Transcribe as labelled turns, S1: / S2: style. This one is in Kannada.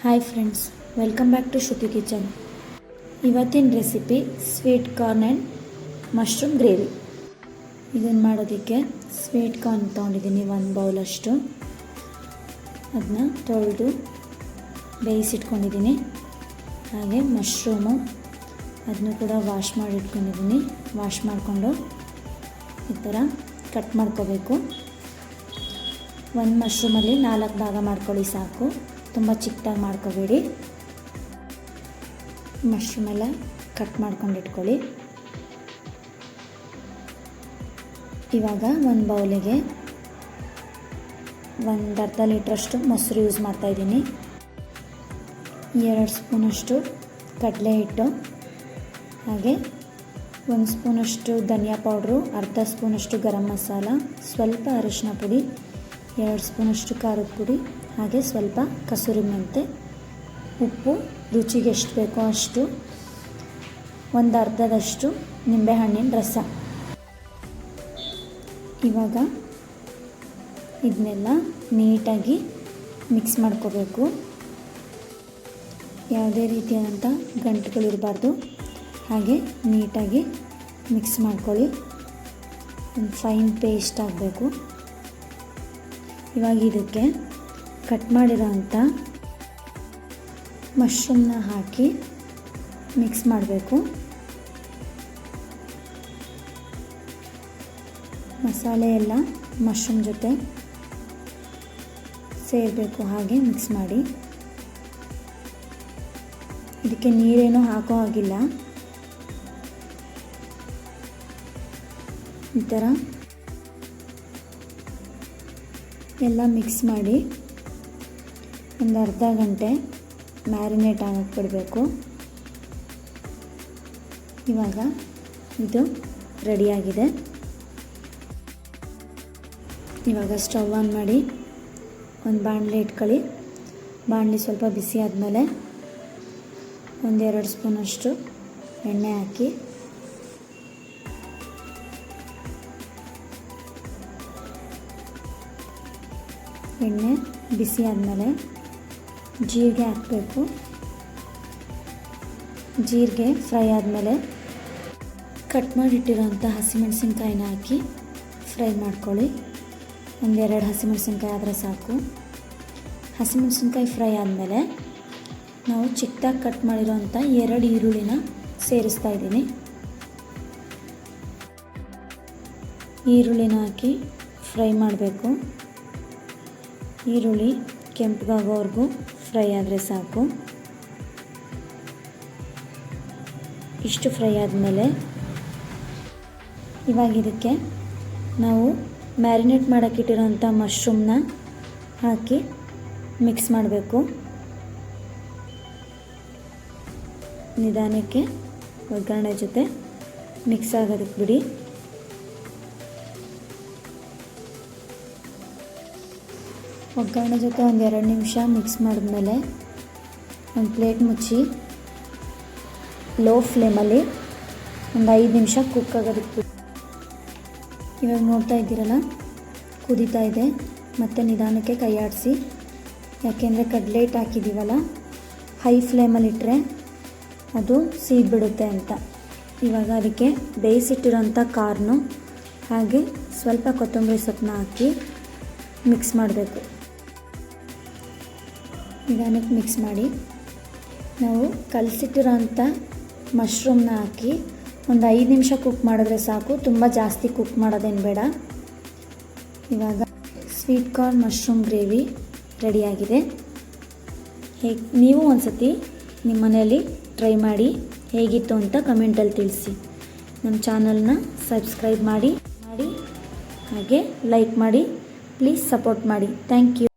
S1: Hi friends, welcome back to Shruti kitchen. ಇವತ್ತಿನ recipe sweet corn and mushroom gravy. ಇದನ್ನು ಮಾಡೋದಕ್ಕೆ ಸ್ವೀಟ್ ಕಾರ್ನ್ ತೊಗೊಂಡಿದ್ದೀನಿ 1 ಬೌಲಷ್ಟು. ಅದನ್ನ ತೊಳೆದು ಬೇಯಿಸಿಟ್ಕೊಂಡಿದ್ದೀನಿ. ಹಾಗೆ ಮಶ್ರೂಮು ಅದನ್ನು ಕೂಡ ವಾಶ್ ಮಾಡಿ ಇಟ್ಕೊಂಡಿದ್ದೀನಿ. ವಾಶ್ ಮಾಡಿಕೊಂಡು ಈ ಥರ ಕಟ್ ಮಾಡ್ಕೋಬೇಕು. ಒಂದು ಮಶ್ರೂಮಲ್ಲಿ 4 ಭಾಗ ಮಾಡ್ಕೊಳ್ಳಿ ಸಾಕು, ತುಂಬ ಚಿಕ್ಕದಾಗಿ ಮಾಡ್ಕೋಬೇಡಿ. ಮಶ್ರೂಮೆಲ್ಲ ಕಟ್ ಮಾಡ್ಕೊಂಡು ಇಟ್ಕೊಳ್ಳಿ. ಇವಾಗ ಒಂದು ಬೌಲಿಗೆ ಒಂದು ಅರ್ಧ ಲೀಟ್ರಷ್ಟು ಮೊಸರು ಯೂಸ್ ಮಾಡ್ತಾಯಿದ್ದೀನಿ. 2 ಸ್ಪೂನಷ್ಟು ಕಡಲೆ ಹಿಟ್ಟು, ಹಾಗೆ 1 ಸ್ಪೂನಷ್ಟು ಧನಿಯಾ ಪೌಡ್ರು, ಅರ್ಧ ಸ್ಪೂನಷ್ಟು ಗರಂ ಮಸಾಲ, ಸ್ವಲ್ಪ ಅರಿಶಿನ ಪುಡಿ, 2 ಸ್ಪೂನಷ್ಟು ಖಾರದ ಪುಡಿ, ಹಾಗೆ ಸ್ವಲ್ಪ ಕಸೂರಿ ಮೆಂತೆ, ಉಪ್ಪು ರುಚಿಗೆ ಎಷ್ಟು ಬೇಕೋ ಅಷ್ಟು, ಒಂದು ಅರ್ಧದಷ್ಟು ನಿಂಬೆಹಣ್ಣಿನ ರಸ. ಇವಾಗ ಇದನ್ನೆಲ್ಲ ನೀಟಾಗಿ ಮಿಕ್ಸ್ ಮಾಡ್ಕೋಬೇಕು. ಯಾವುದೇ ರೀತಿಯಾದಂಥ ಗಂಟುಗಳಿರಬಾರ್ದು. ಹಾಗೆ ನೀಟಾಗಿ ಮಿಕ್ಸ್ ಮಾಡ್ಕೊಳ್ಳಿ. ಒಂದು ಫೈನ್ ಪೇಸ್ಟ್ ಆಗಬೇಕು. ಇವಾಗ ಇದಕ್ಕೆ ಕಟ್ ಮಾಡಿರೋಂಥ ಮಶ್ರೂಮ್ನ ಹಾಕಿ ಮಿಕ್ಸ್ ಮಾಡಬೇಕು. ಮಸಾಲೆ ಎಲ್ಲ ಮಶ್ರೂಮ್ ಜೊತೆ ಸೇರಬೇಕು. ಹಾಗೆ ಮಿಕ್ಸ್ ಮಾಡಿ. ಇದಕ್ಕೆ ನೀರೇನೂ ಹಾಕೋ ಹಾಗಿಲ್ಲ. ಈ ಥರ ಎಲ್ಲ ಮಿಕ್ಸ್ ಮಾಡಿ ಒಂದು ಅರ್ಧ ಗಂಟೆ ಮ್ಯಾರಿನೇಟ್ ಆಗಕ್ಕೆ ಬಿಡಬೇಕು. ಇವಾಗ ಇದು ರೆಡಿಯಾಗಿದೆ. ಇವಾಗ ಸ್ಟವ್ ಆನ್ ಮಾಡಿ ಒಂದು ಬಾಣಲೆ ಇಟ್ಕೊಳ್ಳಿ. ಬಾಣಲೆ ಸ್ವಲ್ಪ ಬಿಸಿ ಆದಮೇಲೆ 1-2 ಸ್ಪೂನಷ್ಟು ಎಣ್ಣೆ ಹಾಕಿ ಎಣ್ಣೆ ಬಿಸಿ ಆದಮೇಲೆ ಜೀರಿಗೆ ಹಾಕಬೇಕು. ಜೀರಿಗೆ ಫ್ರೈ ಆದಮೇಲೆ ಕಟ್ ಮಾಡಿಟ್ಟಿರೋಂಥ ಹಸಿಮೆಣಸಿನ್ಕಾಯಿನ ಹಾಕಿ ಫ್ರೈ ಮಾಡ್ಕೊಳ್ಳಿ. 1-2 ಹಸಿಮೆಣಸಿನ್ಕಾಯಿ ಆದರೆ ಸಾಕು. ಹಸಿಮೆಣಸಿನ್ಕಾಯಿ ಫ್ರೈ ಆದಮೇಲೆ ನಾವು ಚಿಕ್ಕದಾಗಿ ಕಟ್ ಮಾಡಿರೋಂಥ 2 ಈರುಳ್ಳಿನ ಸೇರಿಸ್ತಾ ಇದ್ದೀನಿ. ಈರುಳ್ಳಿನ ಹಾಕಿ ಫ್ರೈ ಮಾಡಬೇಕು. ಈರುಳ್ಳಿ ಕೆಂಪಗಾಗೋವರೆಗೂ ಫ್ರೈ ಆದರೆ ಸಾಕು. ಇಷ್ಟು ಫ್ರೈ ಆದಮೇಲೆ ಇವಾಗ ಇದಕ್ಕೆ ನಾವು ಮ್ಯಾರಿನೇಟ್ ಮಾಡೋಕ್ಕಿಟ್ಟಿರೋಂಥ ಮಶ್ರೂಮ್ನ ಹಾಕಿ ಮಿಕ್ಸ್ ಮಾಡಬೇಕು. ನಿಧಾನಕ್ಕೆ ಒಗ್ಗರಣೆ ಜೊತೆ ಮಿಕ್ಸ್ ಆಗೋದಕ್ಕೆ ಬಿಡಿ. ಒಗ್ಗರಣೆ ಜೊತೆ 1-2 ನಿಮಿಷ ಮಿಕ್ಸ್ ಮಾಡಿದ್ಮೇಲೆ ಒಂದು ಪ್ಲೇಟ್ ಮುಚ್ಚಿ ಲೋ ಫ್ಲೇಮಲ್ಲಿ ಒಂದು 5 ನಿಮಿಷ ಕುಕ್ ಆಗೋದಕ್ಕೆ ಬಿಡಿ. ಇವಾಗ ನೋಡ್ತಾ ಇದ್ದೀರಲ್ಲ, ಕುದೀತಾ ಇದೆ. ಮತ್ತು ನಿಧಾನಕ್ಕೆ ಕೈ ಆಡಿಸಿ, ಯಾಕೆಂದರೆ ಕಡಲೆ ಹಿಟ್ಟು ಹಾಕಿದ್ದೀವಲ್ಲ, ಹೈ ಫ್ಲೇಮಲ್ಲಿಟ್ಟರೆ ಅದು ಸೀದ್ಬಿಡುತ್ತೆ ಅಂತ. ಇವಾಗ ಅದಕ್ಕೆ ಬೇಯಿಸಿಟ್ಟಿರೋಂಥ ಕಾರ್ನು ಹಾಗೆ ಸ್ವಲ್ಪ ಕೊತ್ತಂಬರಿ ಸೊಪ್ಪನ್ನ ಹಾಕಿ ಮಿಕ್ಸ್ ಮಾಡಬೇಕು. ನಿಧಾನಕ್ಕೆ ಮಿಕ್ಸ್ ಮಾಡಿ ನಾವು ಕಲಸಿಟ್ಟಿರೋಂಥ ಮಶ್ರೂಮ್ನ ಹಾಕಿ ಒಂದು 5 ನಿಮಿಷ ಕುಕ್ ಮಾಡಿದ್ರೆ ಸಾಕು. ತುಂಬ ಜಾಸ್ತಿ ಕುಕ್ ಮಾಡೋದೇನು ಬೇಡ. ಇವಾಗ ಸ್ವೀಟ್ ಕಾರ್ನ್ ಮಶ್ರೂಮ್ ಗ್ರೇವಿ ರೆಡಿಯಾಗಿದೆ. ನೀವು ಒಂದು ಸತಿ ನಿಮ್ಮ ಮನೆಯಲ್ಲಿ ಟ್ರೈ ಮಾಡಿ ಹೇಗಿತ್ತು ಅಂತ ಕಮೆಂಟಲ್ಲಿ ತಿಳಿಸಿ. ನಮ್ಮ ಚಾನಲ್ನ ಸಬ್ಸ್ಕ್ರೈಬ್ ಮಾಡಿ ಹಾಗೆ ಲೈಕ್ ಮಾಡಿ. ಪ್ಲೀಸ್ ಸಪೋರ್ಟ್ ಮಾಡಿ. Thank you.